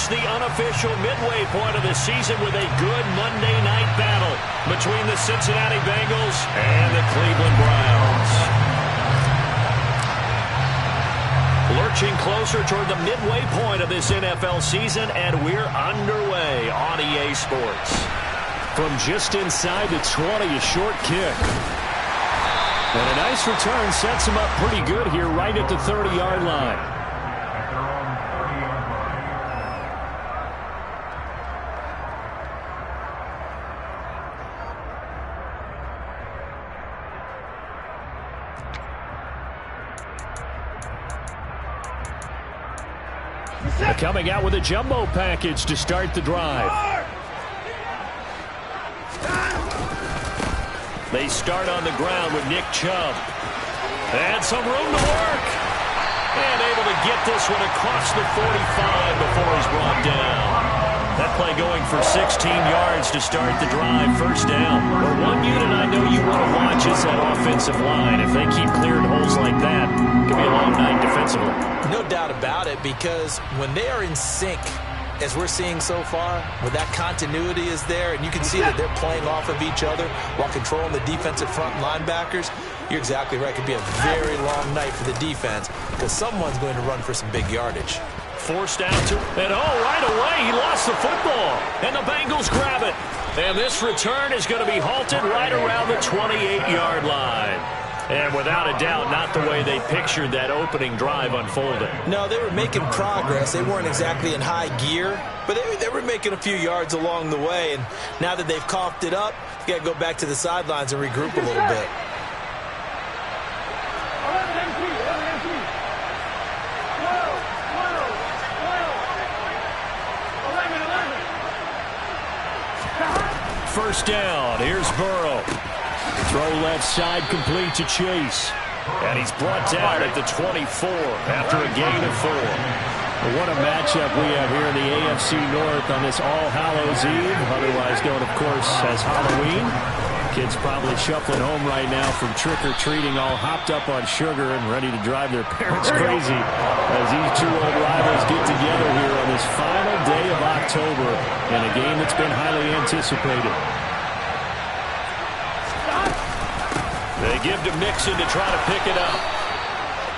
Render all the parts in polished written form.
reached the unofficial midway point of the season with a good Monday night battle between the Cincinnati Bengals and the Cleveland Browns. Lurching closer toward the midway point of this NFL season, and we're underway on EA Sports. From just inside the 20, a short kick. And a nice return sets him up pretty good here right at the 30-yard line. Coming out with a jumbo package to start the drive. They start on the ground with Nick Chubb. And some room to work. And able to get this one across the 45 before he's brought down. That play going for 16 yards to start the drive. First down. Well, one unit I know you want to watch is that offensive line. If they keep clearing holes like that, it could be a long night defensively. No doubt about it, because when they are in sync, as we're seeing so far, when that continuity is there, and you can see that they're playing off of each other while controlling the defensive front linebackers, you're exactly right. It could be a very long night for the defense because someone's going to run for some big yardage. Forced out to, and right away, he lost the football, and the Bengals grab it. And this return is going to be halted right around the 28-yard line. And without a doubt, not the way they pictured that opening drive unfolding. No, they were making progress. They weren't exactly in high gear, but they were making a few yards along the way. And now that they've coughed it up, you got to go back to the sidelines and regroup a little bit. First down, here's Burrow. Throw left side complete to Chase. And he's brought down at the 24 after a gain of 4. Well, what a matchup we have here in the AFC North on this All Hallows Eve, otherwise known, of course, as Halloween. Kids probably shuffling home right now from trick-or-treating, all hopped up on sugar and ready to drive their parents crazy as these two old rivals get together here on this final day of October in a game that's been highly anticipated. They give to Mixon to try to pick it up.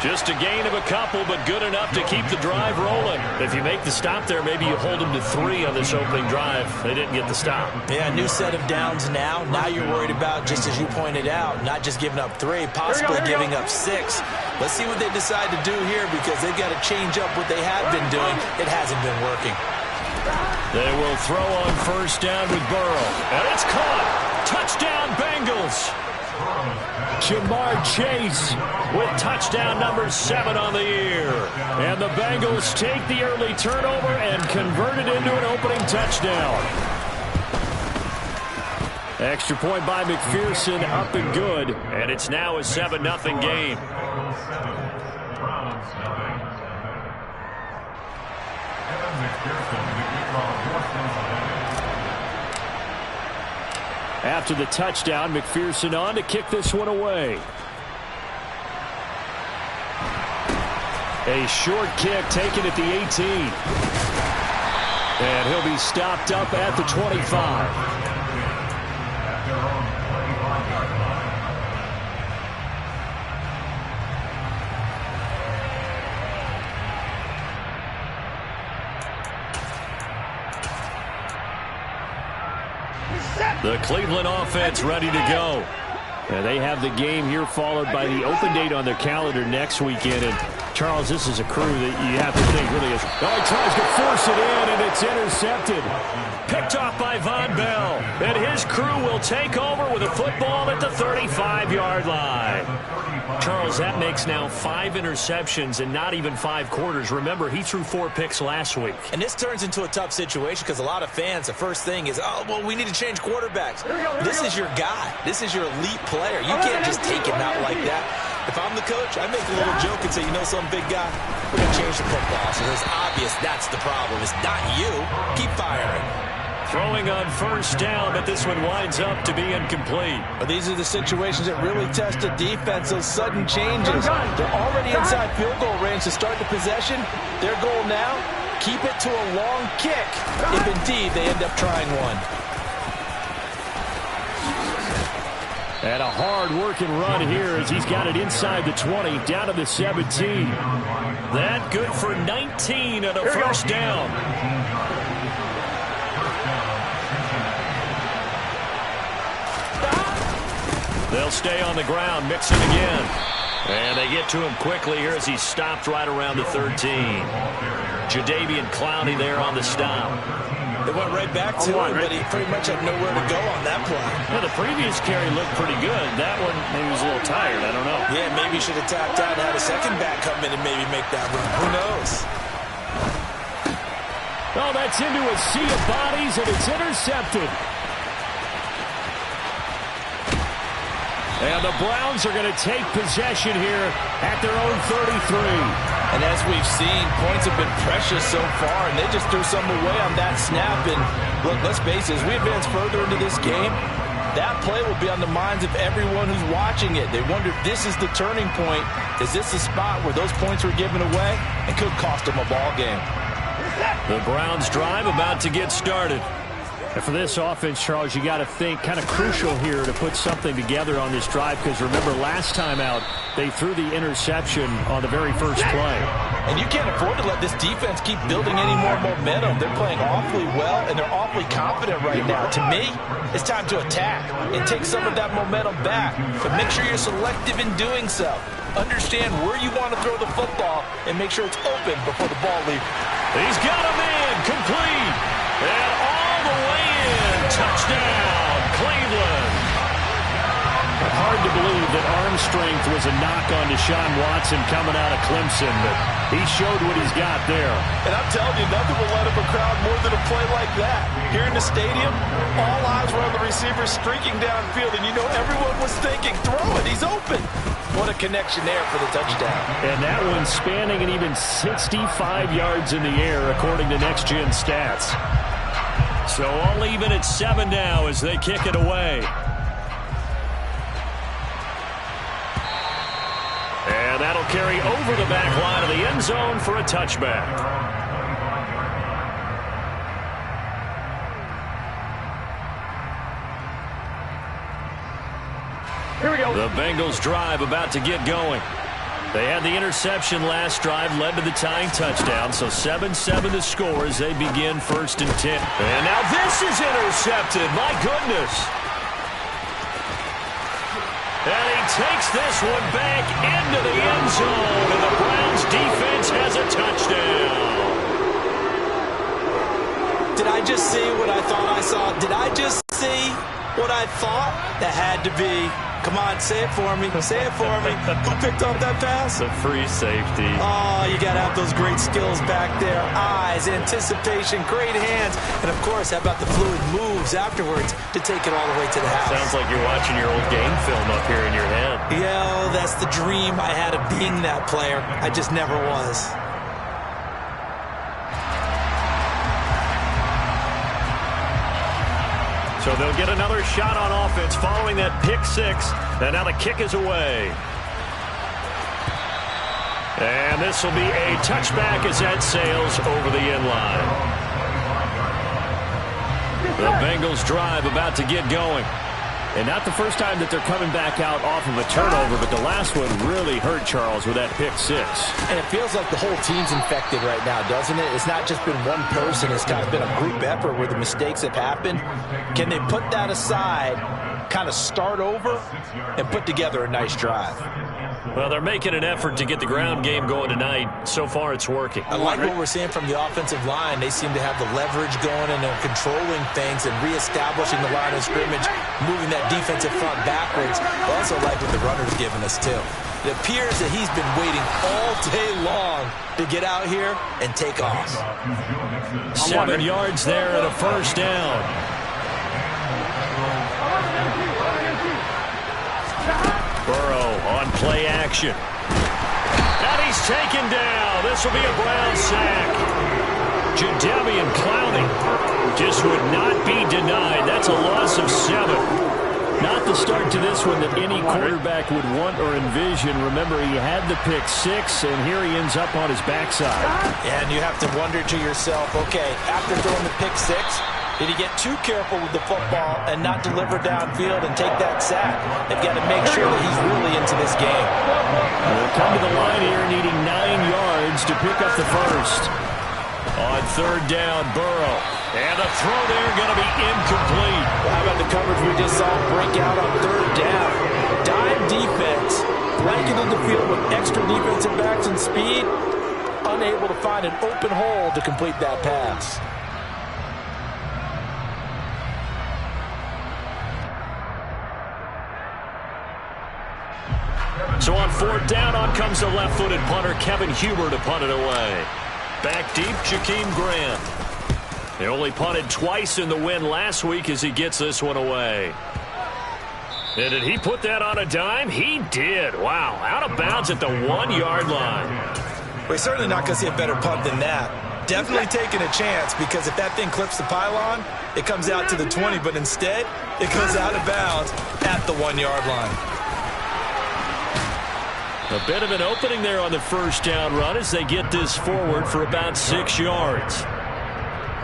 Just a gain of a couple, but good enough to keep the drive rolling. If you make the stop there, maybe you hold them to 3 on this opening drive. They didn't get the stop. Yeah, new set of downs now. Now you're worried about, just as you pointed out, not just giving up 3, possibly giving up 6. Let's see what they decide to do here, because they've got to change up what they have been doing. It hasn't been working. They will throw on first down with Burrow. And it's caught. Touchdown, Bengals. Jamar Chase with touchdown number 7 on the year. And the Bengals take the early turnover and convert it into an opening touchdown. Extra point by McPherson, up and good. And it's now a 7-0 game. After the touchdown, McPherson on to kick this one away. A short kick taken at the 18. And he'll be stopped up at the 25. The Cleveland offense ready to go. And they have the game here followed by the open date on their calendar next weekend. And, Charles, this is a crew that you have to think really is. Oh, he tries to force it in, and it's intercepted. Picked off by Von Bell. And his crew will take over with a football at the 35-yard line. Charles, that makes now 5 interceptions in not even 5 quarters. Remember, he threw 4 picks last week. And this turns into a tough situation because a lot of fans, the first thing is, oh, well, we need to change quarterbacks. This is your guy. This is your elite player. You can't just take him out like that. If I'm the coach, I make a little joke and say, you know some big guy? We're going to change the football. So it's obvious that's the problem. It's not you. Keep firing. Throwing on first down, but this one winds up to be incomplete. But these are the situations that really test a defense, those sudden changes. They're already inside field goal range to start the possession. Their goal now, keep it to a long kick if indeed they end up trying one. And a hard-working run here as he's got it inside the 20, down to the 17. That good for 19 and a first down. They'll stay on the ground, mixing again. And they get to him quickly here as he's stopped right around the 13. Jadavian Clowney there on the stop. They went right back to him, but he pretty much had nowhere to go on that play. Yeah, the previous carry looked pretty good. That one, maybe he was a little tired. I don't know. Yeah, maybe he should have tapped out and had a second back come in and maybe make that run. Who knows? Oh, that's into a sea of bodies, and it's intercepted. And the Browns are going to take possession here at their own 33. And as we've seen, points have been precious so far, and they just threw some away on that snap. And look, let's face it, as we advance further into this game, that play will be on the minds of everyone who's watching it. They wonder if this is the turning point. Is this the spot where those points were given away? It could cost them a ball game. The Browns drive about to get started. And for this offense, Charles, you got to think kind of crucial here to put something together on this drive, because remember last time out they threw the interception on the very first play. And you can't afford to let this defense keep building any more momentum. They're playing awfully well, and they're awfully confident right now. To me, it's time to attack and take some of that momentum back. But make sure you're selective in doing so. Understand where you want to throw the football and make sure it's open before the ball leaves. He's got a man complete. And all the way in. Touchdown, Cleveland. Hard to believe that arm strength was a knock on Deshaun Watson coming out of Clemson, but he showed what he's got there. And I'm telling you, nothing will let up a crowd more than a play like that. Here in the stadium, all eyes were on the receiver streaking downfield, and you know everyone was thinking, throw it, he's open. What a connection there for the touchdown. And that one spanning an even 65 yards in the air, according to Next Gen Stats. So all even at 7 now as they kick it away. And that'll carry over the back line of the end zone for a touchback. Here we go. The Bengals drive about to get going. They had the interception last drive, led to the tying touchdown, so 7-7 the score as they begin 1st and 10. And now this is intercepted. My goodness. And he takes this one back into the end zone, and the Browns defense has a touchdown. Did I just see what I thought I saw? Did I just see what I thought? That had to be. Come on, say it for me. Say it for me. Who picked up that pass? The free safety. Oh, you got to have those great skills back there. Eyes, anticipation, great hands. And, of course, how about the fluid moves afterwards to take it all the way to the house? Sounds like you're watching your old game film up here in your head. Yeah, that's the dream I had of being that player. I just never was. So they'll get another shot on offense following that pick six. And now the kick is away. And this will be a touchback as that sails over the end line. The Bengals drive about to get going. And not the first time that they're coming back out off of a turnover, but the last one really hurt Charles with that pick six. And it feels like the whole team's infected right now, doesn't it? It's not just been one person. It's kind of been a group effort where the mistakes have happened. Can they put that aside, kind of start over, and put together a nice drive? Well, they're making an effort to get the ground game going tonight. So far, it's working. I like what we're seeing from the offensive line. They seem to have the leverage going, and they're controlling things and reestablishing the line of scrimmage, moving that defensive front backwards. I also like what the runner's giving us, too. It appears that he's been waiting all day long to get out here and take off. 7 yards there and a first down. Burrow on play action. And he's taken down. This will be a Brown sack. Jadavian Clowney just would not be denied. That's a loss of 7. Not the start to this one that any quarterback would want or envision. Remember, he had the pick six, and here he ends up on his backside. And you have to wonder to yourself, okay, after throwing the pick six, did he get too careful with the football and not deliver downfield and take that sack? They've got to make sure that he's really into this game. We'll come to the line here needing 9 yards to pick up the first. On third down, Burrow. And a throw there going to be incomplete. How about the coverage we just saw break out on third down? Dime defense, blanketed the field with extra defensive backs and speed, unable to find an open hole to complete that pass. So on fourth down, on comes the left-footed punter, Kevin Huber, to punt it away. Back deep, Jakeem Grant. They only punted twice in the win last week as he gets this one away. And did he put that on a dime? He did. Wow, out of bounds at the 1-yard line. We're certainly not going to see a better punt than that. Definitely taking a chance, because if that thing clips the pylon, it comes out to the 20, but instead, it goes out of bounds at the 1-yard line. A bit of an opening there on the first down run as they get this forward for about 6 yards.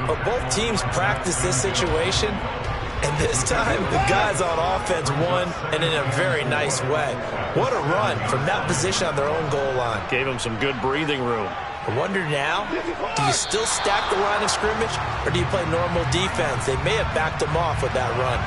But both teams practice this situation, and this time the guys on offense won, and in a very nice way. What a run from that position on their own goal line. Gave them some good breathing room. I wonder now, do you still stack the line of scrimmage, or do you play normal defense? They may have backed them off with that run.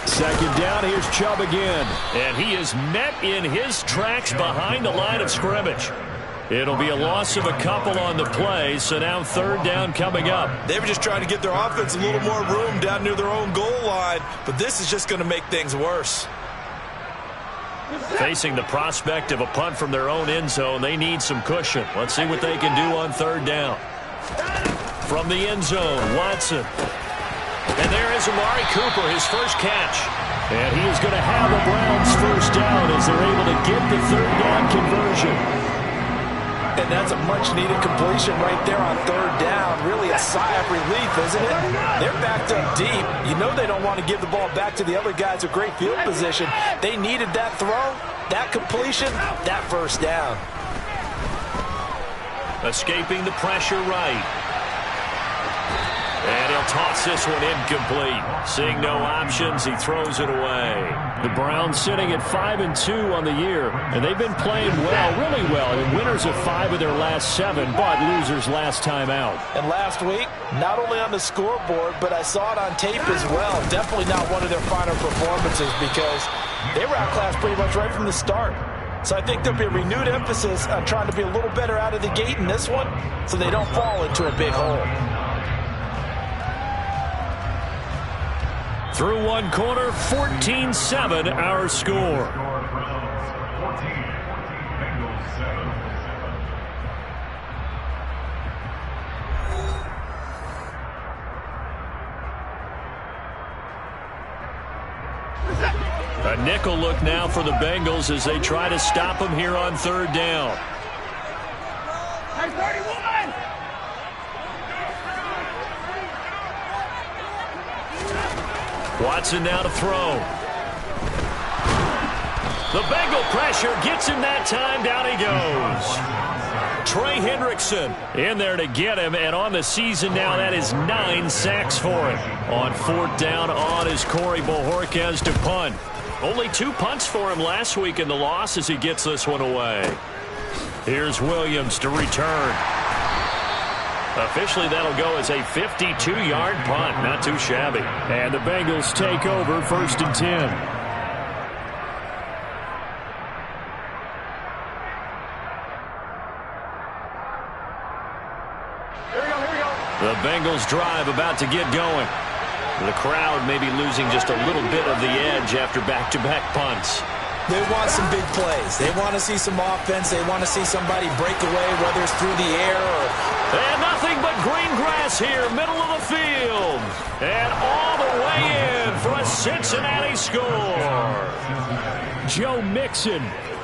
Second down, here's Chubb again. And he is met in his tracks behind the line of scrimmage. It'll be a loss of a couple on the play, so now third down coming up. They were just trying to get their offense a little more room down near their own goal line, but this is just going to make things worse. Facing the prospect of a punt from their own end zone, they need some cushion. Let's see what they can do on third down. From the end zone, Watson. And there is Amari Cooper, his first catch. And he is going to have the Browns first down as they're able to get the third down conversion. And that's a much-needed completion right there on third down. Really a sigh of relief, isn't it? They're backed up deep. You know they don't want to give the ball back to the other guys with great field position. They needed that throw, that completion, that first down. Escaping the pressure right. And he'll toss this one incomplete. Seeing no options, he throws it away. The Browns sitting at 5-2 on the year, and they've been playing well, really well. I mean, winners of 5 of their last 7, but losers last time out. And last week, not only on the scoreboard, but I saw it on tape as well. Definitely not one of their finer performances, because they were outclassed pretty much right from the start. So I think there'll be a renewed emphasis on trying to be a little better out of the gate in this one, so they don't fall into a big hole. Through one quarter, 14-7 our score. A nickel look now for the Bengals as they try to stop him here on third down. Watson now to throw. The Bengal pressure gets him that time. Down he goes. Trey Hendrickson in there to get him, and on the season now, that is 9 sacks for him. On fourth down, on is Corey Bojorquez to punt. Only 2 punts for him last week in the loss as he gets this one away. Here's Williams to return. Officially, that'll go as a 52-yard punt. Not too shabby. And the Bengals take over first and 10. The Bengals drive about to get going. The crowd may be losing just a little bit of the edge after back-to-back punts. They want some big plays. They want to see some offense. They want to see somebody break away, whether it's through the air or... And nothing but green grass here, middle of the field. And all the way in for a Cincinnati score. Joe Mixon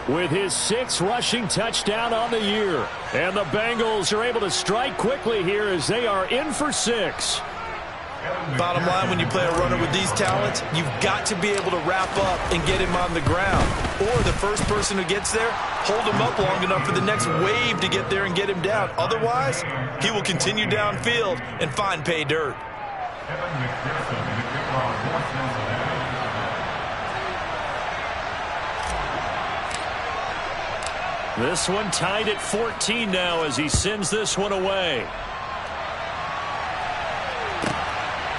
with his 6th rushing touchdown on the year. And the Bengals are able to strike quickly here as they are in for 6. Bottom line, when you play a runner with these talents, you've got to be able to wrap up and get him on the ground. Or the first person who gets there, hold him up long enough for the next wave to get there and get him down. Otherwise, he will continue downfield and find pay dirt. This one tied at 14 now as he sends this one away.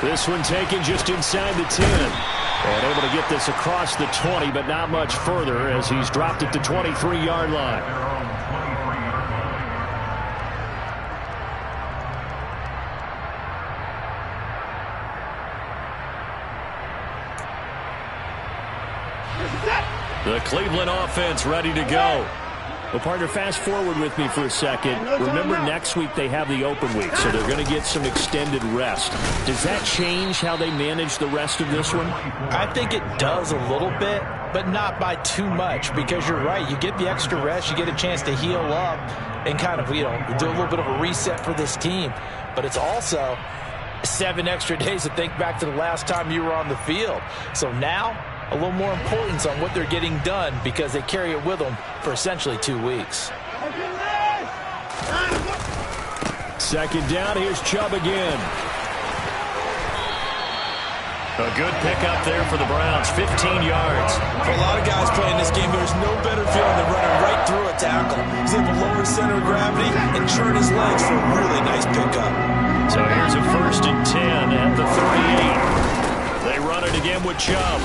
This one taken just inside the 10. And able to get this across the 20, but not much further as he's dropped it to 23-yard line. The Cleveland offense ready to go. Well, partner, fast forward with me for a second. Remember, next week they have the open week, so they're going to get some extended rest. Does that change how they manage the rest of this one? I think it does a little bit, but not by too much, because you're right. You get the extra rest. You get a chance to heal up and kind of, do a little bit of a reset for this team. But it's also 7 extra days to think back to the last time you were on the field. So now, a little more importance on what they're getting done because they carry it with them for essentially 2 weeks. Second down, here's Chubb again. A good pickup there for the Browns, 15 yards. For a lot of guys playing this game, there's no better feeling than running right through a tackle. He's able to lower his center of gravity and turn his legs for a really nice pickup. So here's a 1st and 10 at the 38. They run it again with Chubb.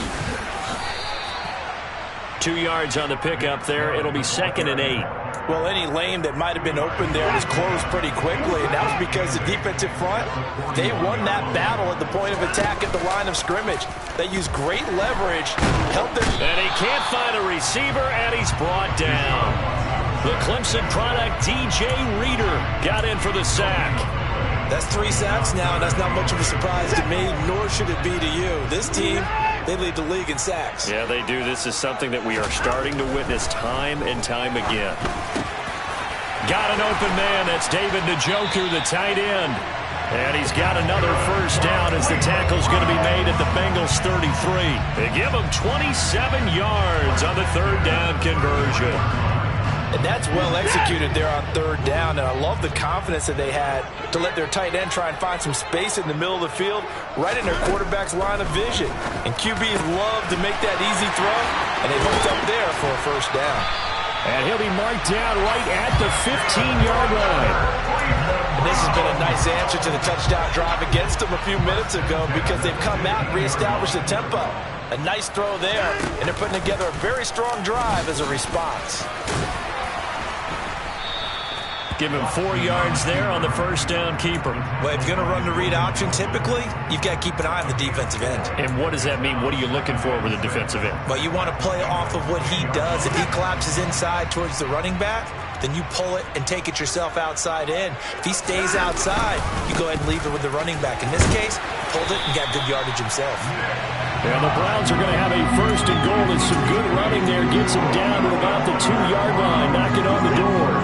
2 yards on the pickup there. It'll be 2nd and 8. Well, any lane that might have been open there was closed pretty quickly, and that was because the defensive front, they won that battle at the point of attack at the line of scrimmage. They used great leverage, helped them. And he can't find a receiver, and he's brought down. The Clemson product, DJ Reader, got in for the sack. That's 3 sacks now, and that's not much of a surprise to me, nor should it be to you. This team, they lead the league in sacks. Yeah, they do. This is something that we are starting to witness time and time again. Got an open man. That's David Njoku, the tight end. And he's got another 1st down as the tackle's going to be made at the Bengals 33. They give him 27 yards on the 3rd down conversion. And that's well executed there on 3rd down. And I love the confidence that they had to let their tight end try and find some space in the middle of the field, right in their quarterback's line of vision. And QBs love to make that easy throw, and they hooked up there for a 1st down. And he'll be marked down right at the 15-yard line. And this has been a nice answer to the touchdown drive against them a few minutes ago because they've come out and reestablished the tempo. A nice throw there, and they're putting together a very strong drive as a response. Give him 4 yards there on the 1st down keeper. Well, if you're going to run the read option, typically, you've got to keep an eye on the defensive end. And what does that mean? What are you looking for with the defensive end? Well, you want to play off of what he does. If he collapses inside towards the running back, then you pull it and take it yourself outside in. If he stays outside, you go ahead and leave it with the running back. In this case, pulled it and got good yardage himself. And the Browns are going to have a 1st and goal. And some good running there gets him down to about the 2-yard line, knocking on the door.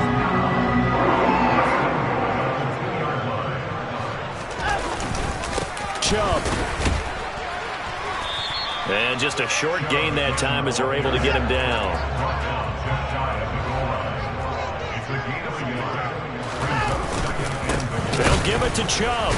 Chubb. And just a short gain that time as they're able to get him down. They'll give it to Chubb.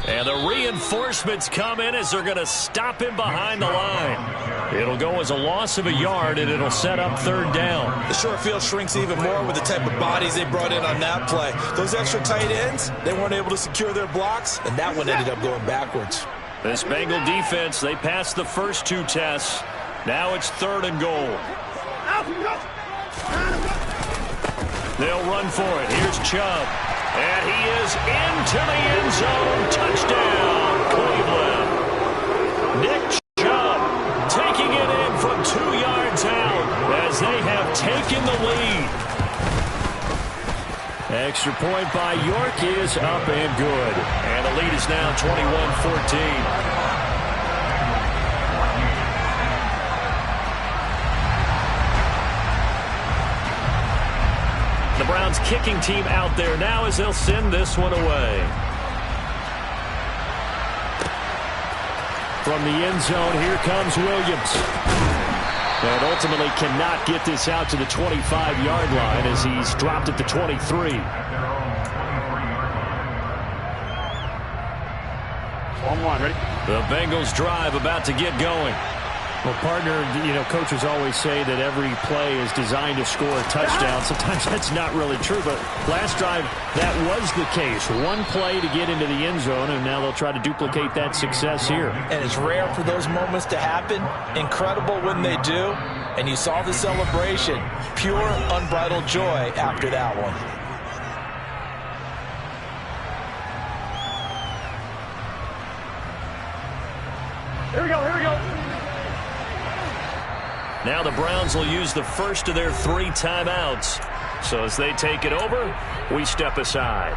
And the reinforcements come in as they're going to stop him behind the line. It'll go as a loss of a yard, and it'll set up 3rd down. The short field shrinks even more with the type of bodies they brought in on that play. Those extra tight ends, they weren't able to secure their blocks, and that one ended up going backwards. This Bengal defense, they passed the first 2 tests. Now it's 3rd and goal. They'll run for it. Here's Chubb. And he is into the end zone. Touchdown, Cleveland. Nick Chubb taking it Extra point by York is up and good. And the lead is now 21-14. The Browns kicking team out there now as they'll send this one away. From the end zone, here comes Williams. And ultimately cannot get this out to the 25-yard line as he's dropped at the 23. Ready? The Bengals drive about to get going. Well, partner, coaches always say that every play is designed to score a touchdown. Sometimes that's not really true, but last drive, that was the case. One play to get into the end zone, and now they'll try to duplicate that success here. And it's rare for those moments to happen. Incredible when they do. And you saw the celebration. Pure, unbridled joy after that one. Here we go, here we go. Now the Browns will use the first of their 3 timeouts. So as they take it over, we step aside.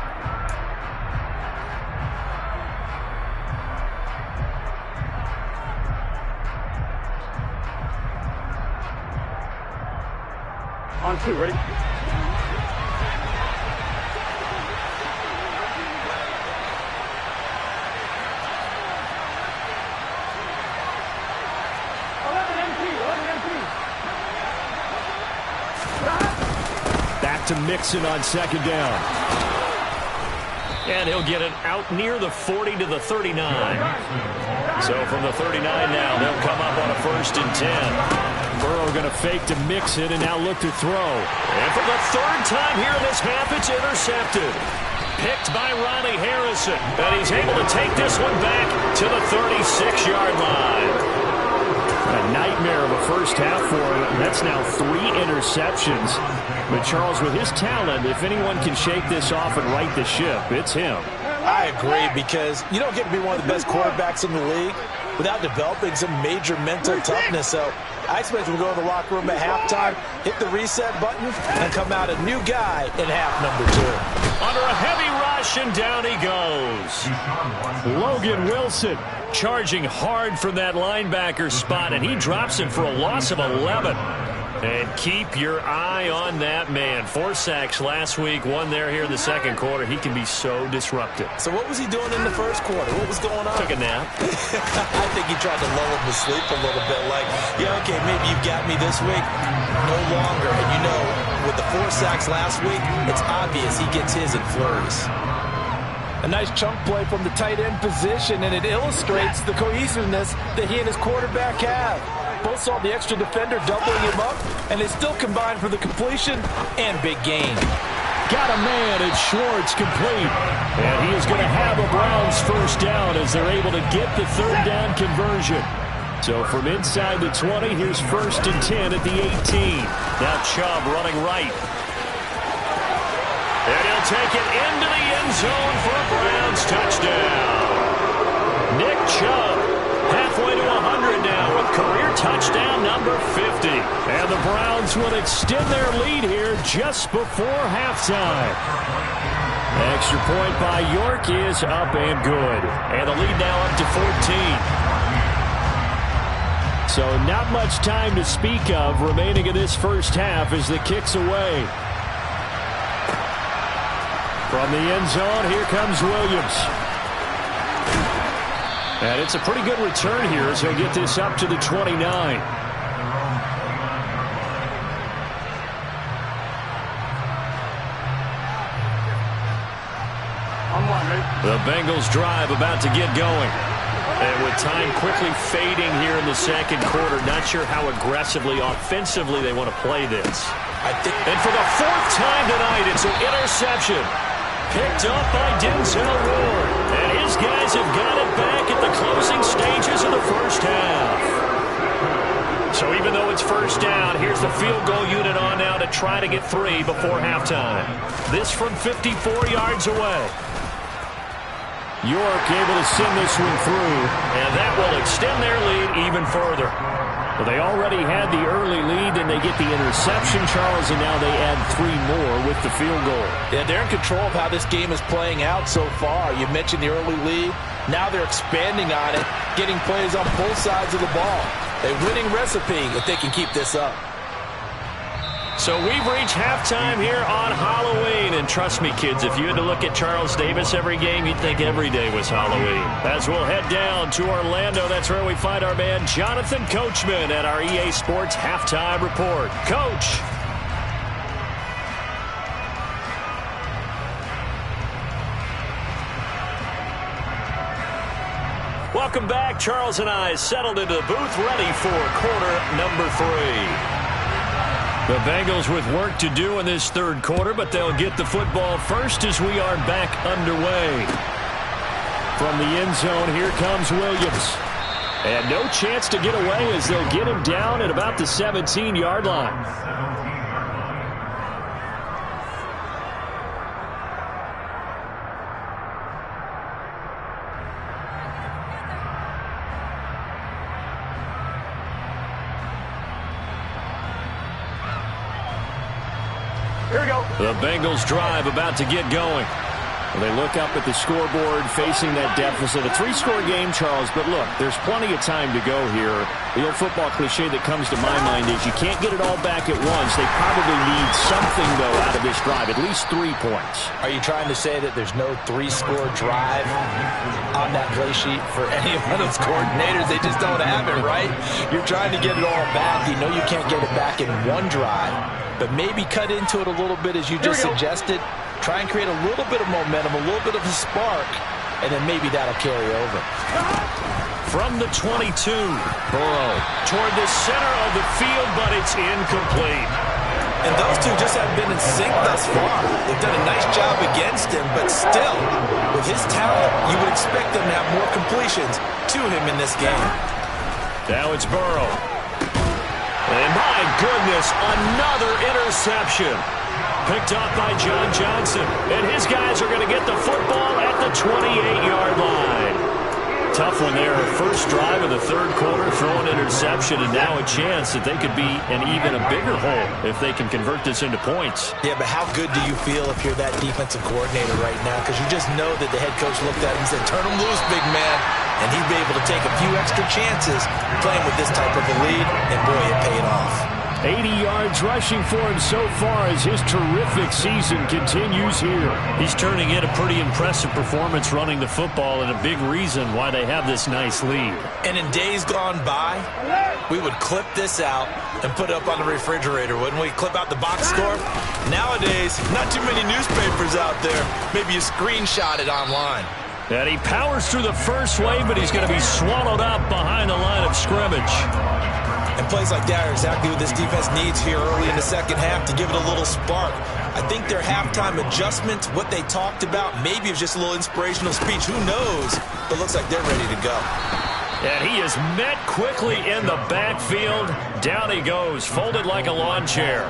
On 2, ready? Back to Mixon on second down. And he'll get it out near the 40 to the 39. So from the 39 now, they'll come up on a 1st and 10. Burrow going to fake to Mixon and now look to throw. And for the 3rd time here in this half, it's intercepted. Picked by Ronnie Harrison. And he's able to take this one back to the 36-yard line. A nightmare of a first half for him. That's now 3 interceptions. But Charles, with his talent, if anyone can shake this off and right the ship, it's him. I agree, because you don't get to be one of the best quarterbacks in the league without developing some major mental toughness. So I expect him to go in the locker room at halftime, hit the reset button, and come out a new guy in half number 2. Under a heavy rush, and down he goes. Logan Wilson charging hard from that linebacker spot, and he drops him for a loss of 11. And keep your eye on that man. 4 sacks last week, 1 there here in the second quarter. He can be so disruptive. So what was he doing in the first quarter? What was going on? Took a nap. I think he tried to lull him to sleep a little bit. Like, yeah, okay, maybe you've got me this week. No longer. And you know, with the 4 sacks last week, it's obvious he gets his in flurries. A nice chunk play from the tight end position, and it illustrates the cohesiveness that he and his quarterback have. Both saw the extra defender doubling him up, and they still combined for the completion and big gain. Got a man, and Schwartz complete. And he is going to have a Browns first down as they're able to get the 3rd down conversion. So from inside the 20, here's 1st and 10 at the 18. Now Chubb running right. And he'll take it into the end zone for a Browns touchdown. Nick Chubb halfway to 100 now with career touchdown number 50. And the Browns will extend their lead here just before halftime. Extra point by York is up and good. And the lead now up to 14. So not much time to speak of remaining in this first half as the kick's away. From the end zone, here comes Williams. And it's a pretty good return here as he'll get this up to the 29. The Bengals drive about to get going. And with time quickly fading here in the second quarter, not sure how aggressively, offensively they want to play this. And for the 4th time tonight, it's an interception. Picked up by Denzel Ward. And his guys have got it back at the closing stages of the first half. So even though it's first down, here's the field goal unit on now to try to get 3 before halftime. This from 54 yards away. York able to send this one through, and that will extend their lead even further. Well, they already had the early lead, then they get the interception, Charles, and now they add 3 more with the field goal. Yeah, they're in control of how this game is playing out so far. You mentioned the early lead. Now they're expanding on it, getting plays on both sides of the ball. A winning recipe if they can keep this up. So we've reached halftime here on Halloween. And trust me, kids, if you had to look at Charles Davis every game, you'd think every day was Halloween. As we'll head down to Orlando, that's where we find our man Jonathan Coachman at our EA Sports Halftime Report. Coach. Welcome back. Charles and I settled into the booth, ready for quarter number 3. The Bengals with work to do in this third quarter, but they'll get the football first as we are back underway. From the end zone, here comes Williams. And no chance to get away as they'll get him down at about the 17-yard line. Here we go. The Bengals drive about to get going. They look up at the scoreboard, facing that deficit. A 3-score game, Charles, but look, there's plenty of time to go here. The old football cliche that comes to my mind is you can't get it all back at once. They probably need something, though, out of this drive, at least 3 points. Are you trying to say that there's no 3-score drive on that play sheet for any one of those coordinators? They just don't have it, right? You're trying to get it all back. You know you can't get it back in one drive, but maybe cut into it a little bit as you just suggested. Try and create a little bit of momentum, a little bit of a spark, and then maybe that'll carry over. From the 22, Burrow toward the center of the field, but it's incomplete. And those two just haven't been in sync thus far. They've done a nice job against him, but still, with his talent, you would expect them to have more completions to him in this game. Now it's Burrow. And my goodness, another interception. Picked up by John Johnson. And his guys are going to get the football at the 28-yard line. Tough one there. First drive of the third quarter, throw an interception, and now a chance that they could be in even a bigger hole if they can convert this into points. Yeah, but how good do you feel if you're that defensive coordinator right now? Because you just know that the head coach looked at him and said, turn him loose, big man. And he'd be able to take a few extra chances playing with this type of a lead, and boy, it paid off. 80 yards rushing for him so far as his terrific season continues here. He's turning in a pretty impressive performance running the football, and a big reason why they have this nice lead. And in days gone by, we would clip this out and put it up on the refrigerator, wouldn't we? Clip out the box score. Nowadays, not too many newspapers out there. Maybe you screenshot it online. And he powers through the first wave, but he's going to be swallowed up behind the line of scrimmage. And plays like that are exactly what this defense needs here early in the second half to give it a little spark. I think their halftime adjustments, what they talked about, maybe it was just a little inspirational speech. Who knows? But looks like they're ready to go. And he is met quickly in the backfield. Down he goes, folded like a lawn chair.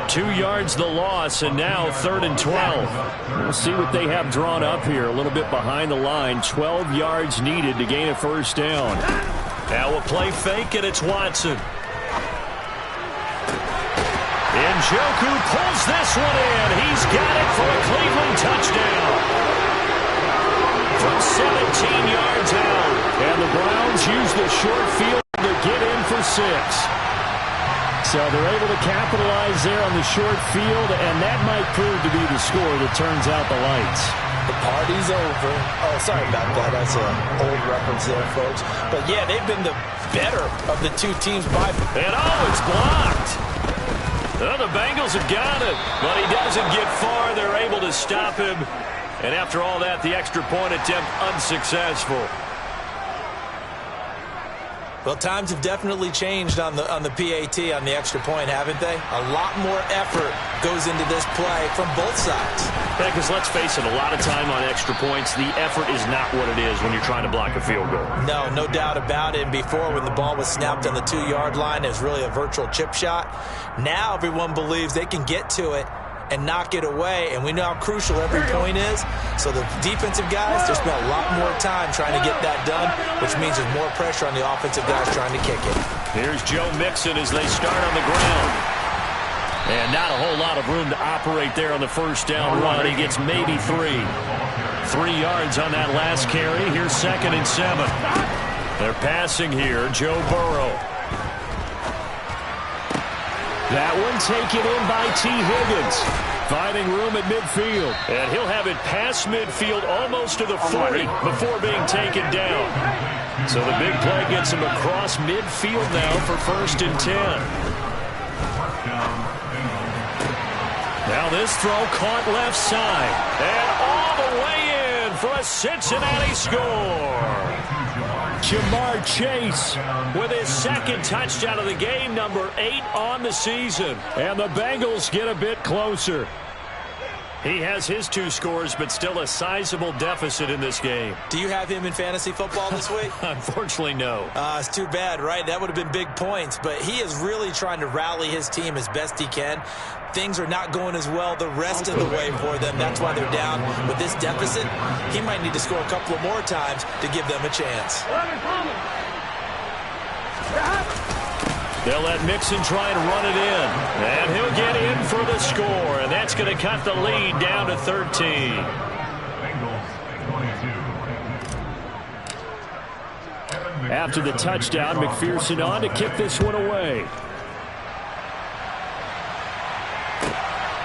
2 yards the loss, and now 3rd and 12. We'll see what they have drawn up here. A little bit behind the line. 12 yards needed to gain a first down. Now we'll play fake, and it's Watson. Njoku pulls this one in. He's got it for a Cleveland touchdown. From 17 yards out. And the Browns use the short field to get in for 6. So they're able to capitalize there on the short field, and that might prove to be the score that turns out the lights. The party's over. Oh, sorry about that. That's an old reference there, folks. But, yeah, they've been the better of the two teams by. And, it's blocked. Well, the Bengals have got it, but he doesn't get far. They're able to stop him. And after all that, the extra point attempt unsuccessful. Well, times have definitely changed on the PAT, on the extra point, haven't they? A lot more effort goes into this play from both sides. Yeah, because let's face it, a lot of time on extra points, the effort is not what it is when you're trying to block a field goal. No doubt about it. And before, when the ball was snapped on the 2-yard line, it was really a virtual chip shot. Now everyone believes they can get to it and knock it away, and we know how crucial every point is. So the defensive guys, they spent a lot more time trying to get that done, which means there's more pressure on the offensive guys trying to kick it. Here's Joe Mixon as they start on the ground. And not a whole lot of room to operate there on the first down run. He gets maybe 3. 3 yards on that last carry. Here's 2nd and 7. They're passing here. Joe Burrow. That one taken in by T. Higgins. Finding room at midfield. And he'll have it past midfield almost to the 40 before being taken down. So the big play gets him across midfield now for 1st and 10. Now this throw caught left side. And all the way in for a Cincinnati score. Jamar Chase with his 2nd touchdown of the game, number 8 on the season. And the Bengals get a bit closer. He has his 2 scores, but still a sizable deficit in this game. Do you have him in fantasy football this week? Unfortunately, no. It's too bad, right? That would have been big points, but he is really trying to rally his team as best he can. Things are not going as well the rest of the way for them. That's why they're down with this deficit. He might need to score a couple of more times to give them a chance. They'll let Mixon try and run it in. And he'll get in for the score. And that's going to cut the lead down to 13. After the touchdown, McPherson on to kick this one away.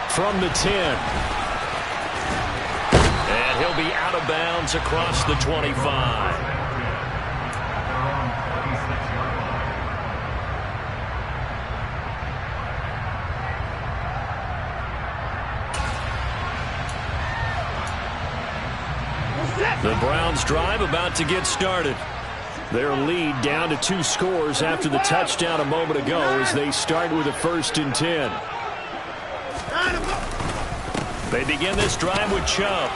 From the 10. And he'll be out of bounds across the 25. The Browns drive about to get started. Their lead down to 2 scores after the touchdown a moment ago as they start with a 1st and 10. They begin this drive with Chubb.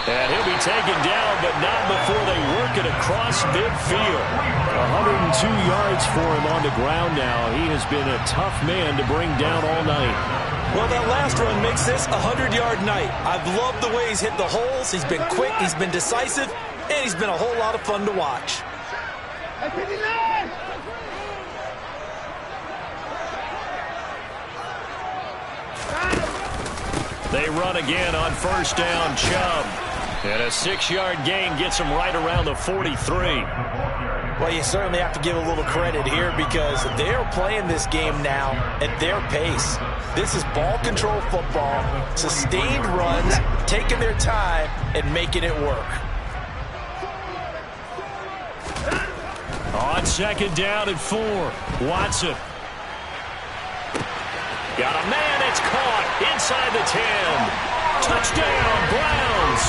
And he'll be taken down, but not before they work it across midfield. 102 yards for him on the ground now. He has been a tough man to bring down all night. Well, that last run makes this a 100-yard night. I've loved the way he's hit the holes. He's been quick, he's been decisive, and he's been a whole lot of fun to watch. They run again on 1st down, Chubb. And a 6-yard gain gets him right around the 43. Well, you certainly have to give a little credit here because they're playing this game now at their pace. This is ball control football, sustained runs, taking their time and making it work. On 2nd down and 4, Watson. Got a man, it's caught inside the 10. Touchdown, Browns.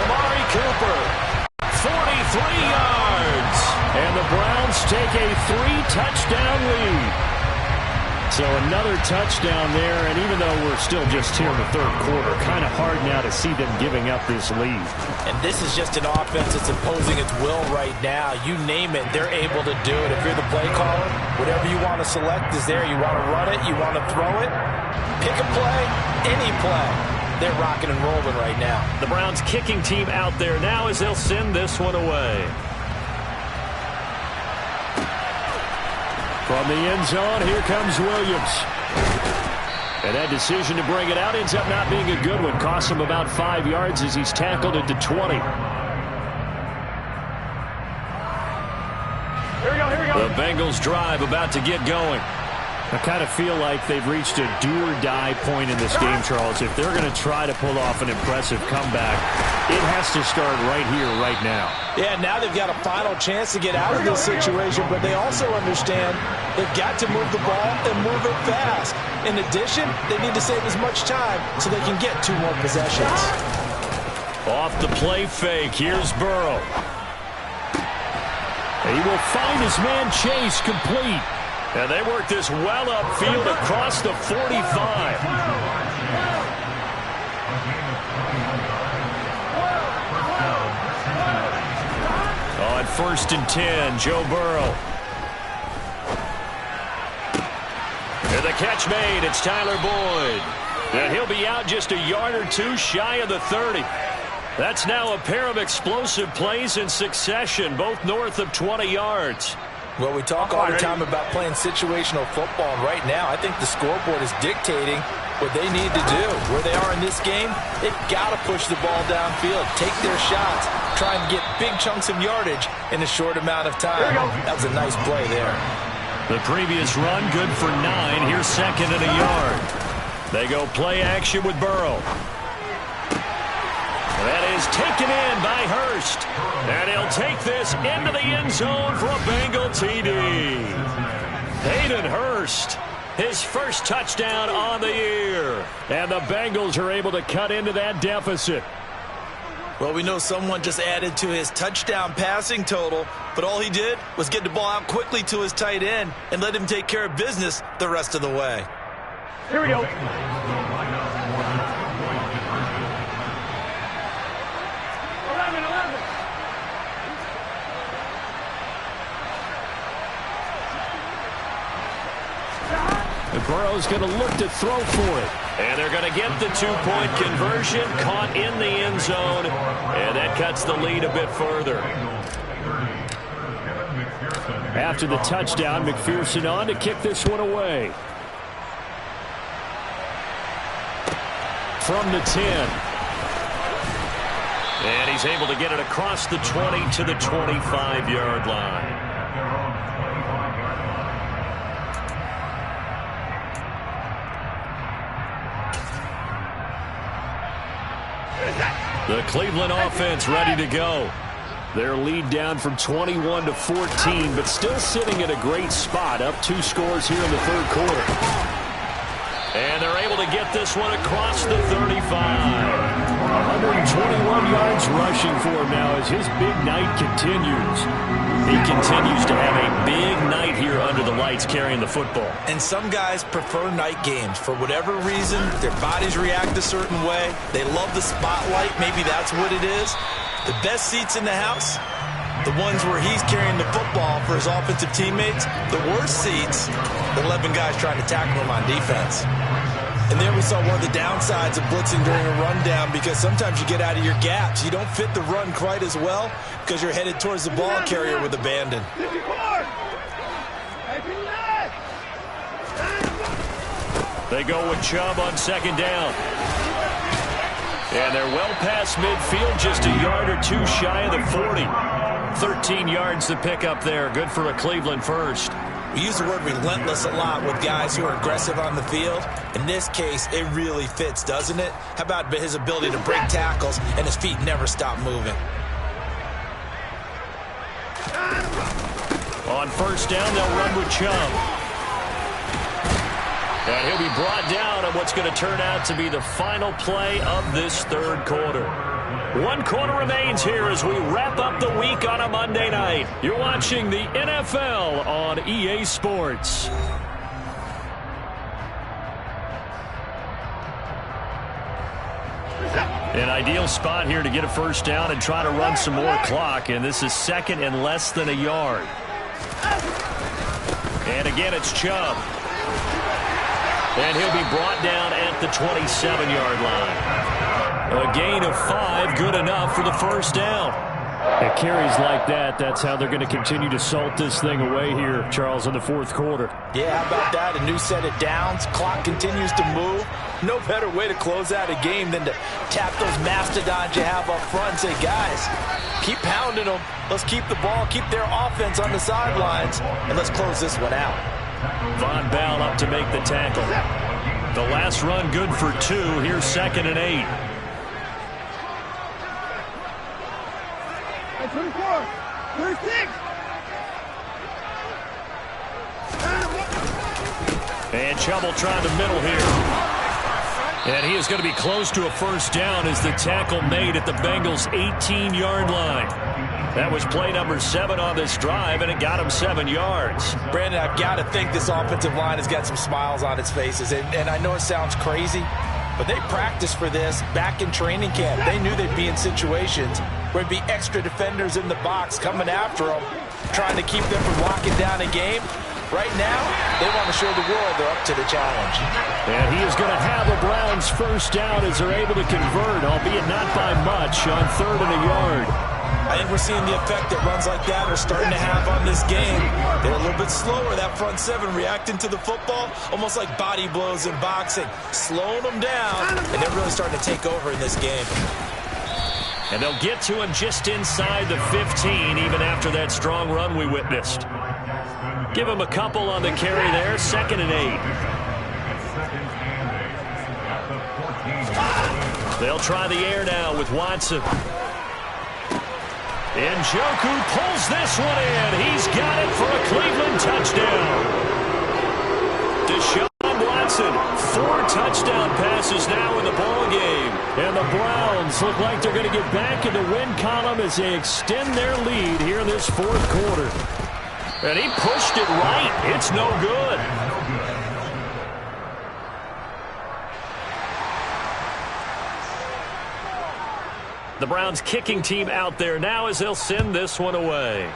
Amari Cooper, 43 yards. And the Browns take a 3-touchdown lead. So another touchdown there, and even though we're still just here in the 3rd quarter, kind of hard now to see them giving up this lead. And this is just an offense that's imposing its will right now. You name it, they're able to do it. If you're the play caller, whatever you want to select is there. You want to run it, you want to throw it, pick a play, any play. They're rocking and rolling right now. The Browns kicking team out there now as they'll send this one away. From the end zone, here comes Williams. And that decision to bring it out ends up not being a good one. Costs him about 5 yards as he's tackled at the 20. Here we go, here we go. The Bengals drive about to get going. I kind of feel like they've reached a do-or-die point in this game, Charles. If they're going to try to pull off an impressive comeback, it has to start right here, right now. Yeah, now they've got a final chance to get out of this situation, but they also understand they've got to move the ball and move it fast. In addition, they need to save as much time so they can get 2 more possessions. Off the play fake, here's Burrow. He will find his man Chase complete. And they work this well upfield across the 45. On 1st and 10, Joe Burrow. And the catch made, it's Tyler Boyd. And he'll be out just a yard or 2 shy of the 30. That's now a pair of explosive plays in succession, both north of 20 yards. Well, we talk all the time about playing situational football, and right now I think the scoreboard is dictating what they need to do. Where they are in this game, they've got to push the ball downfield, take their shots, try and get big chunks of yardage in a short amount of time. That was a nice play there. The previous run, good for 9. Here's second and a yard. They go play action with Burrow. That is taken in by Hurst. And he'll take this into the end zone for a Bengal TD. Hayden Hurst, his first touchdown on the year. And the Bengals are able to cut into that deficit. Well, we know someone just added to his touchdown passing total, but all he did was get the ball out quickly to his tight end and let him take care of business the rest of the way. Here we go. 11. Burrow's going to look to throw for it. And they're going to get the two-point conversion, caught in the end zone, and that cuts the lead a bit further. After the touchdown, McPherson on to kick this one away. From the 10. And he's able to get it across the 20 to the 25-yard line. The Cleveland offense ready to go. Their lead down from 21 to 14, but still sitting in a great spot, up 2 scores here in the third quarter. And they're able to get this one across the 35. 121 yards rushing for him now as his big night continues. He continues to have a big night here under the lights carrying the football. And some guys prefer night games. For whatever reason, their bodies react a certain way. They love the spotlight. Maybe that's what it is. The best seats in the house, the ones where he's carrying the football for his offensive teammates. The worst seats, the 11 guys trying to tackle him on defense. And there we saw one of the downsides of blitzing during a rundown, because sometimes you get out of your gaps. You don't fit the run quite as well because you're headed towards the ball carrier with abandon. They go with Chubb on second down. And they're well past midfield, just a yard or two shy of the 40. 13 yards to pick up there. Good for a Cleveland first. We use the word relentless a lot with guys who are aggressive on the field. In this case, it really fits, doesn't it? How about his ability to break tackles and his feet never stop moving? On first down, they'll run with Chubb. And he'll be brought down on what's going to turn out to be the final play of this third quarter. 1 quarter remains here as we wrap up the week on a Monday night. You're watching the NFL on EA Sports. An ideal spot here to get a first down and try to run some more clock, and this is second and less than a yard. And again, it's Chubb. And he'll be brought down at the 27-yard line. A gain of 5, good enough for the first down. At carries like that, that's how they're going to continue to salt this thing away here, Charles, in the fourth quarter. Yeah, how about that? A new set of downs. Clock continues to move. No better way to close out a game than to tap those mastodons you have up front and say, guys, keep pounding them. Let's keep the ball, keep their offense on the sidelines, and let's close this one out. Von Bell up to make the tackle. The last run good for 2. Here's second and 8. 24, 36. And Chubb will try the middle here. And he is going to be close to a first down as the tackle made at the Bengals' 18-yard line. That was play number 7 on this drive, and it got him 7 yards. Brandon, I've got to think this offensive line has got some smiles on its faces. And I know it sounds crazy, but they practiced for this back in training camp. They knew they'd be in situations where there'd be extra defenders in the box coming after them, trying to keep them from locking down a game. Right now, They want to show the world they're up to the challenge. And he is going to have a Browns first down as they're able to convert, albeit not by much, on 3rd and a yard. I think we're seeing the effect that runs like that are starting to have on this game. They're a little bit slower, that front seven, reacting to the football, almost like body blows in boxing, slowing them down, and they're really starting to take over in this game. And they'll get to him just inside the 15, even after that strong run we witnessed. Give him a couple on the carry there, 2nd and 8. They'll try the air now with Watson. Njoku pulls this one in. He's got it for a Cleveland touchdown. Deshaun Watson, 4 touchdown passes now in the ball game. And the Browns look like they're going to get back in the win column as they extend their lead here in this 4th quarter. And he pushed it right. It's no good. The Browns kicking team out there now as they'll send this one away.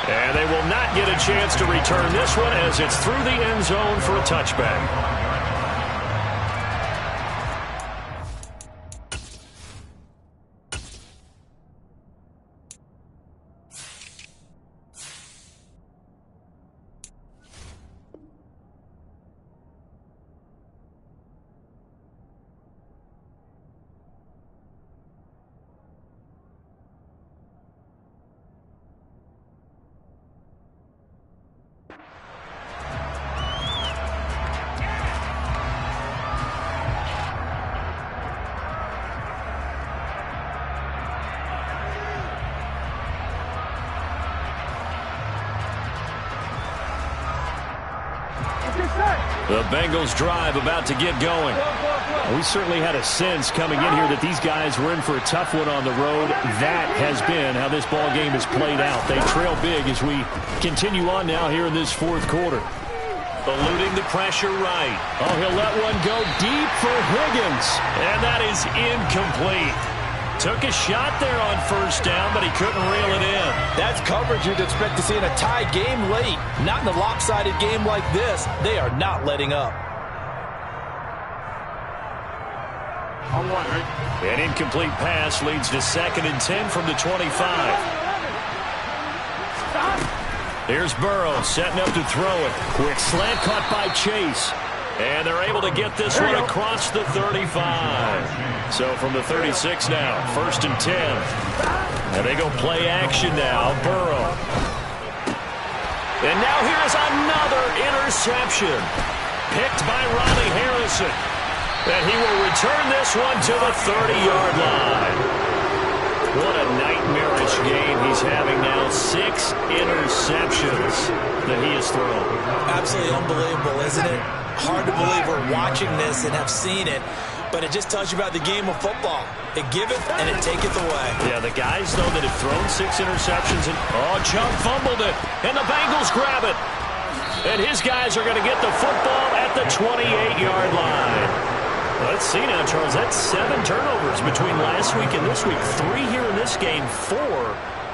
And they will not get a chance to return this one as it's through the end zone for a touchback. The Bengals drive about to get going. We certainly had a sense coming in here that these guys were in for a tough one on the road. That has been how this ball game has played out. They trail big as we continue on now here in this 4th quarter. Eluding the pressure right. Oh, he'll let one go deep for Higgins. And that is incomplete. Took a shot there on 1st down, but he couldn't reel it in. That's coverage you'd expect to see in a tie game late. Not in a lopsided game like this. They are not letting up. On 1, right? An incomplete pass leads to 2nd and 10 from the 25. Here's Burrow setting up to throw it. Quick slant caught by Chase. And they're able to get this one across the 35. So from the 36 now, 1st and 10. And they go play action now, Burrow. And now here's another interception. Picked by Ronnie Harrison. And he will return this one to the 30-yard line. What a nightmarish game he's having now. 6 interceptions that he has thrown. Absolutely unbelievable, isn't it? Hard to believe we're watching this and have seen it, but it just tells you about the game of football. It giveth and it taketh away. Yeah, the guys, though, that have thrown 6 interceptions, and Chubb fumbled it, and the Bengals grab it. And his guys are going to get the football at the 28-yard line. Let's see now, Charles. That's 7 turnovers between last week and this week. 3 here in this game, 4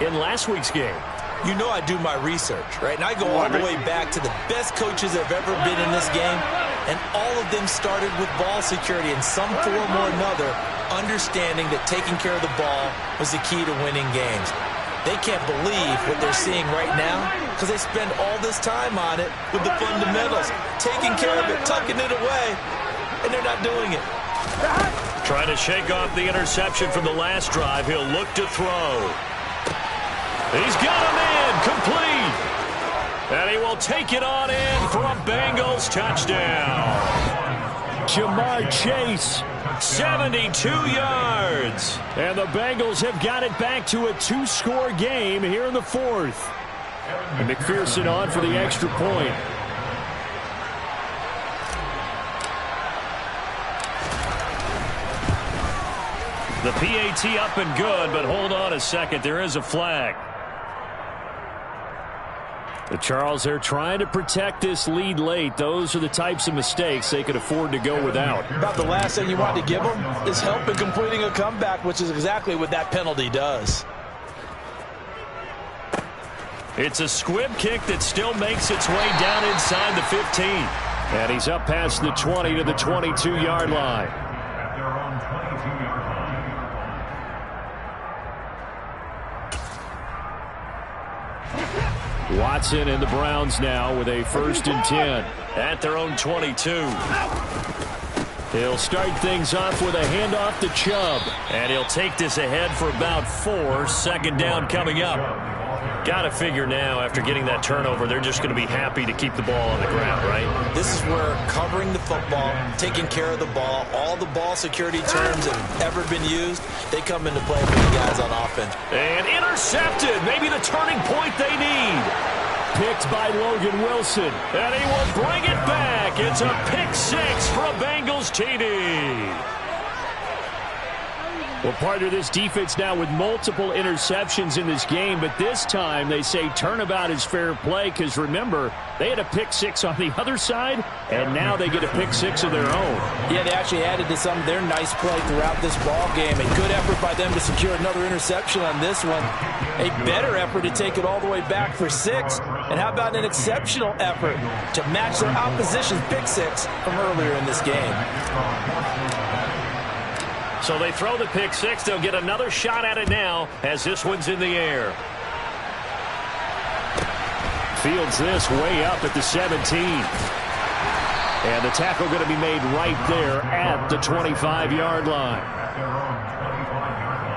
in last week's game. You know I do my research, right? And I go all the way back to the best coaches that have ever been in this game, and all of them started with ball security in some form or another, understanding that taking care of the ball was the key to winning games. They can't believe what they're seeing right now because they spend all this time on it with the fundamentals, taking care of it, tucking it away, and they're not doing it. Trying to shake off the interception from the last drive. He'll look to throw. He's got him in, complete. And he will take it on in for a Bengals touchdown. Jamar Chase, 72 yards. And the Bengals have got it back to a 2-score game here in the 4th. And McPherson on for the extra point. The PAT up and good, but hold on a second. There is a flag. But Charles, they're trying to protect this lead late. Those are the types of mistakes they could afford to go without. About the last thing you want to give them is help in completing a comeback, which is exactly what that penalty does. It's a squib kick that still makes its way down inside the 15. And he's up past the 20 to the 22-yard line. At their own 22-yard line. Watson and the Browns now with a 1st and 10 at their own 22. He'll start things off with a handoff to Chubb. And he'll take this ahead for about 4. Second down coming up. Got to figure now, after getting that turnover, they're just going to be happy to keep the ball on the ground, right? This is where covering the football, taking care of the ball, all the ball security terms that have ever been used, they come into play for the guys on offense. And intercepted. Maybe the turning point they need. Picked by Logan Wilson. And he will bring it back. It's a pick 6 for a Bengals TD. Well, partner, this defense now with multiple interceptions in this game, but this time they say turnabout is fair play because, remember, they had a pick 6 on the other side, and now they get a pick 6 of their own. Yeah, they actually added to some of their nice play throughout this ball game. A good effort by them to secure another interception on this one. A better effort to take it all the way back for 6. And how about an exceptional effort to match their opposition's pick 6 from earlier in this game? So they throw the pick 6. They'll get another shot at it now as this one's in the air. Fields this way up at the 17. And the tackle going to be made right there at the 25-yard line. At their own 25-yard line.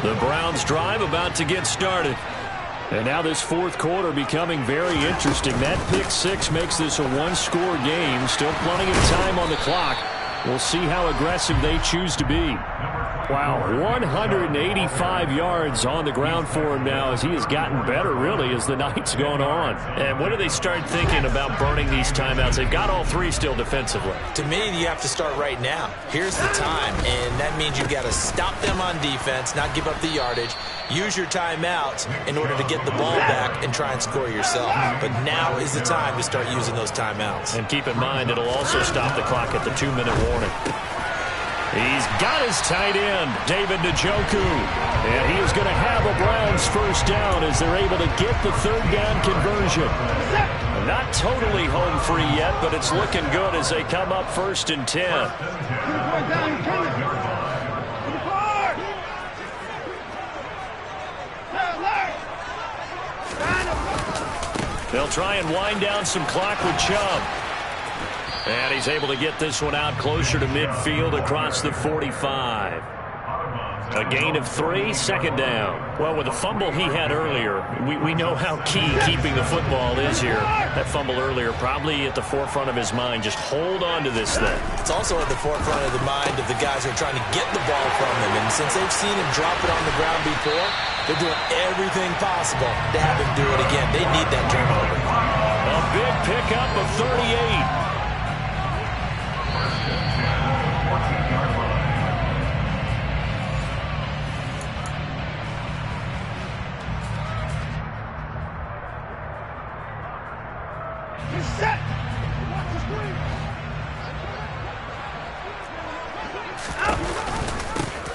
The Browns drive about to get started. And now this fourth quarter becoming very interesting. That pick 6 makes this a one-score game. Still plenty of time on the clock. We'll see how aggressive they choose to be. Wow, 185 yards on the ground for him now as he has gotten better, really, as the night's gone on. And when do they start thinking about burning these timeouts? They've got all 3 still defensively. To me, you have to start right now. Here's the time, and that means you've got to stop them on defense, not give up the yardage, use your timeouts in order to get the ball back and try and score yourself. But now is the time to start using those timeouts. And keep in mind, it'll also stop the clock at the 2-minute warning. He's got his tight end, David Njoku. And he is going to have a Browns first down as they're able to get the third down conversion. Not totally home free yet, but it's looking good as they come up 1st and 10. They'll try and wind down some clock with Chubb. And he's able to get this one out closer to midfield across the 45. A gain of 3, second down. Well, with the fumble he had earlier, we know how key keeping the football is here. That fumble earlier probably at the forefront of his mind. Just hold on to this thing. It's also at the forefront of the mind of the guys who are trying to get the ball from him. And since they've seen him drop it on the ground before, they're doing everything possible to have him do it again. They need that turnover. A big pickup of 38.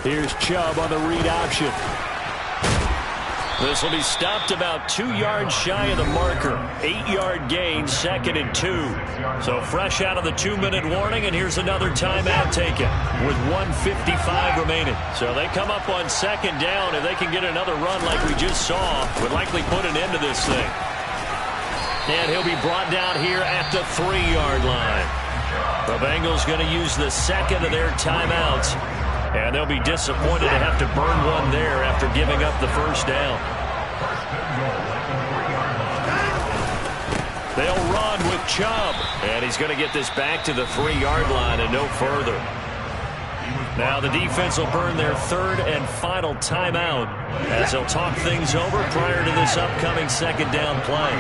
Here's Chubb on the read option. This will be stopped about 2 yards shy of the marker. 8-yard gain, 2nd and 2. So fresh out of the 2-minute warning, and here's another timeout taken with 1:55 remaining. So they come up on 2nd down. If they can get another run like we just saw, would likely put an end to this thing. And he'll be brought down here at the 3-yard line. The Bengals going to use the second of their timeouts. And they'll be disappointed to have to burn one there after giving up the first down. They'll run with Chubb. And he's going to get this back to the 3-yard line and no further. Now the defense will burn their 3rd and final timeout as they'll talk things over prior to this upcoming 2nd down play.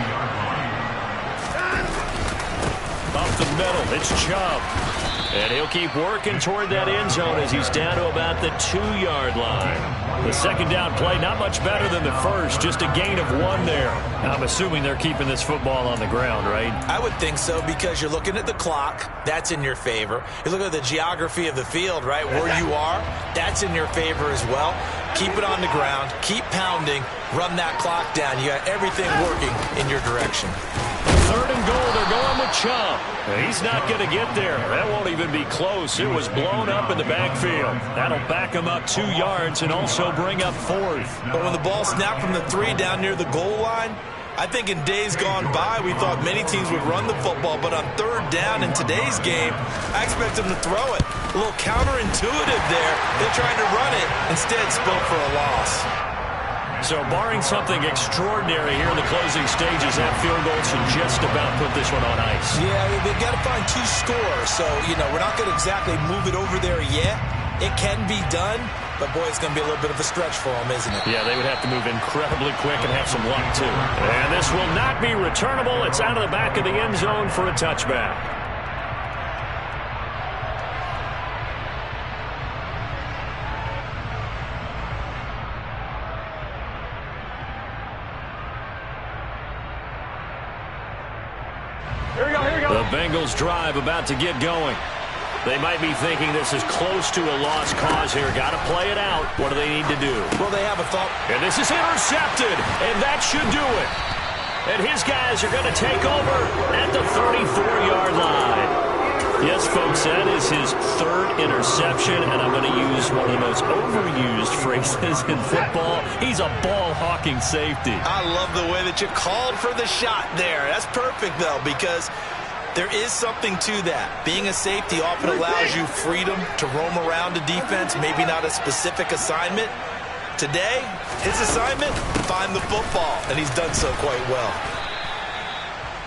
Up the middle, it's Chubb. And he'll keep working toward that end zone as he's down to about the 2-yard line. The second down play, not much better than the first, just a gain of 1 there. I'm assuming they're keeping this football on the ground, right? I would think so, because you're looking at the clock. That's in your favor. You look at the geography of the field, right, where you are. That's in your favor as well. Keep it on the ground. Keep pounding. Run that clock down. You got everything working in your direction. 3rd and goal, they're going with Chump. He's not going to get there. That won't even be close. It was blown up in the backfield. That'll back him up 2 yards and also bring up 4th. But when the ball snapped from the 3 down near the goal line, I think in days gone by, we thought many teams would run the football, but on 3rd down in today's game, I expect them to throw it. A little counterintuitive there. They tried to run it, instead spoke for a loss. So barring something extraordinary here in the closing stages, that field goal should just about put this one on ice. Yeah, they've got to find 2 scores. So, we're not going to exactly move it over there yet. It can be done, but, boy, it's going to be a little bit of a stretch for them, isn't it? Yeah, they would have to move incredibly quick and have some luck, too. And this will not be returnable. It's out of the back of the end zone for a touchback. The Bengals drive about to get going. They might be thinking this is close to a lost cause here. Got to play it out. What do they need to do? Well, they have a thought. And this is intercepted, and that should do it. And his guys are going to take over at the 34-yard line. Yes, folks, that is his 3rd interception, and I'm going to use one of the most overused phrases in football. He's a ball-hawking safety. I love the way that you called for the shot there. That's perfect, though, because there is something to that. Being a safety often allows you freedom to roam around the defense, maybe not a specific assignment. Today, his assignment, find the football, and he's done so quite well.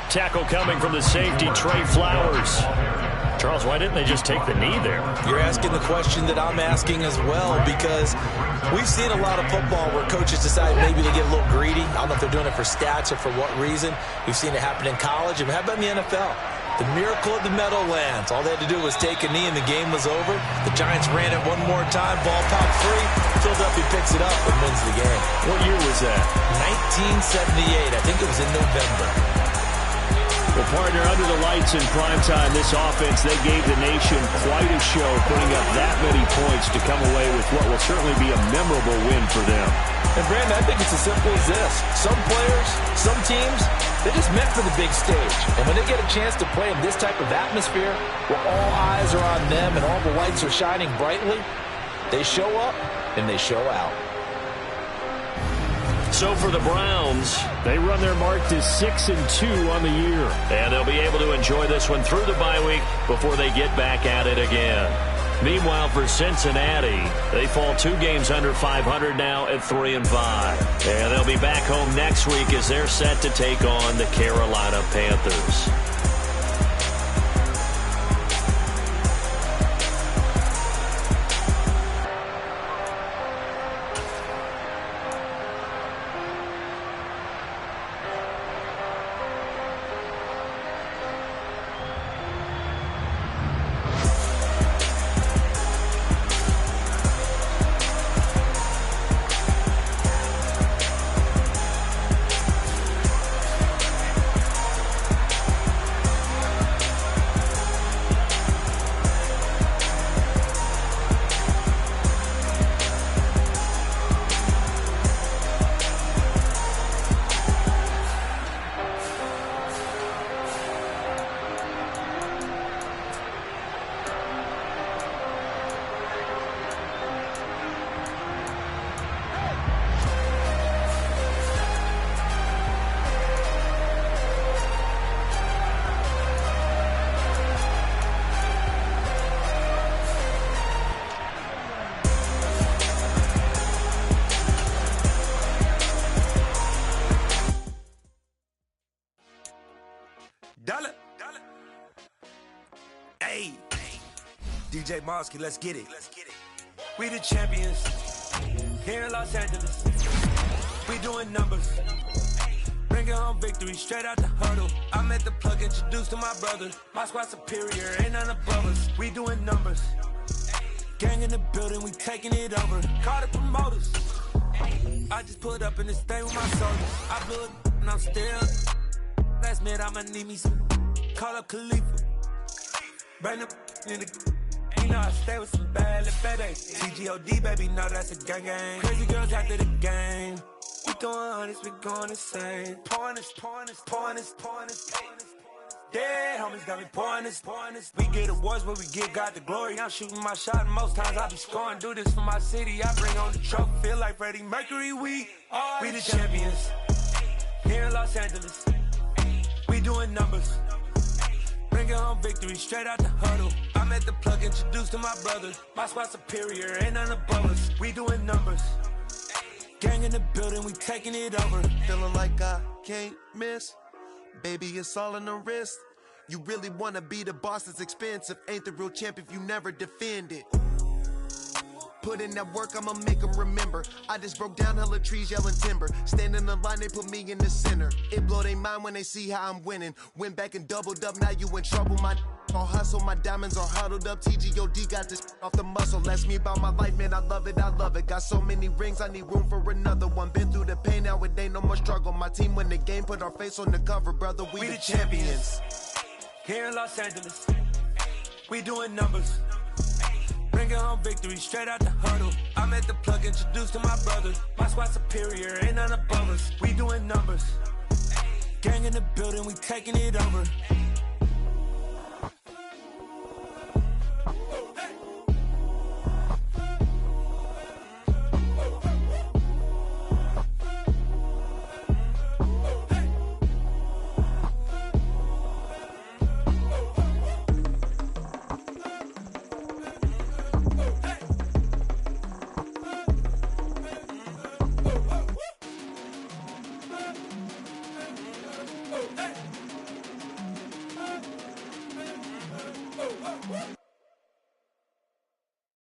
Tackle coming from the safety, Trey Flowers. Charles, why didn't they just take the knee there? You're asking the question that I'm asking as well, because we've seen a lot of football where coaches decide maybe they get a little greedy. I don't know if they're doing it for stats or for what reason. We've seen it happen in college. And how about in the NFL? The miracle of the Meadowlands. All they had to do was take a knee and the game was over. The Giants ran it one more time. Ball popped free. Philadelphia picks it up and wins the game. What year was that? 1978. I think it was in November. Well, partner, under the lights in primetime, this offense, they gave the nation quite a show, putting up that many points to come away with what will certainly be a memorable win for them. And, Brandon, I think it's as simple as this. Some players, some teams, they're just meant for the big stage. And when they get a chance to play in this type of atmosphere, where all eyes are on them and all the lights are shining brightly, they show up and they show out. So for the Browns, they run their mark to 6-2 on the year. And they'll be able to enjoy this one through the bye week before they get back at it again. Meanwhile, for Cincinnati, they fall 2 games under 500 now at 3-5. And they'll be back home next week as they're set to take on the Carolina Panthers. DJ Mosky, let's get it. We the champions here in Los Angeles. We doing numbers. Bringing home victory straight out the huddle. I met the plug introduced to my brother. My squad superior, ain't none above us. We doing numbers. Gang in the building, we taking it over. Call the promoters. I just put up in this thing with my soldiers. I blew it and I'm still. Last minute I'ma need me some. Call up Khalifa. Bring them in the. You know I stay with some bad little badass. TGOD, baby, know that's a gang gang. Crazy girls after the game. We going honest, we going insane. Pouring this. Dead homies got me pouring this. We get awards, but we give God the glory. I'm shooting my shot, and most times I be scoring. Do this for my city, I bring on the trophy. Feel like Freddie Mercury, we the champions. Here in Los Angeles, we doing numbers. Bringing home victory straight out the huddle. I met the plug introduced to my brother. My squad superior, ain't none above us. We doing numbers. Gang in the building, we taking it over. Feeling like I can't miss. Baby, it's all in the wrist. You really wanna be the boss, it's expensive. Ain't the real champ if you never defend it. Put in that work, I'ma make them remember. I just broke down hella trees, yelling timber. Stand in the line, they put me in the center. It blow they mind when they see how I'm winning. Went back and doubled up, now you in trouble. My all hustle, my diamonds are huddled up. TGOD got this off the muscle. Ask me about my life, man, I love it. Got so many rings, I need room for another one. Been through the pain, now it ain't no more struggle. My team win the game, put our face on the cover, brother. We the champions. Here in Los Angeles, we doing numbers. Bringing home victory straight out the huddle. I met the plug introduced to my brother. My squad superior, ain't none above us. We doing numbers. Gang in the building, we taking it over.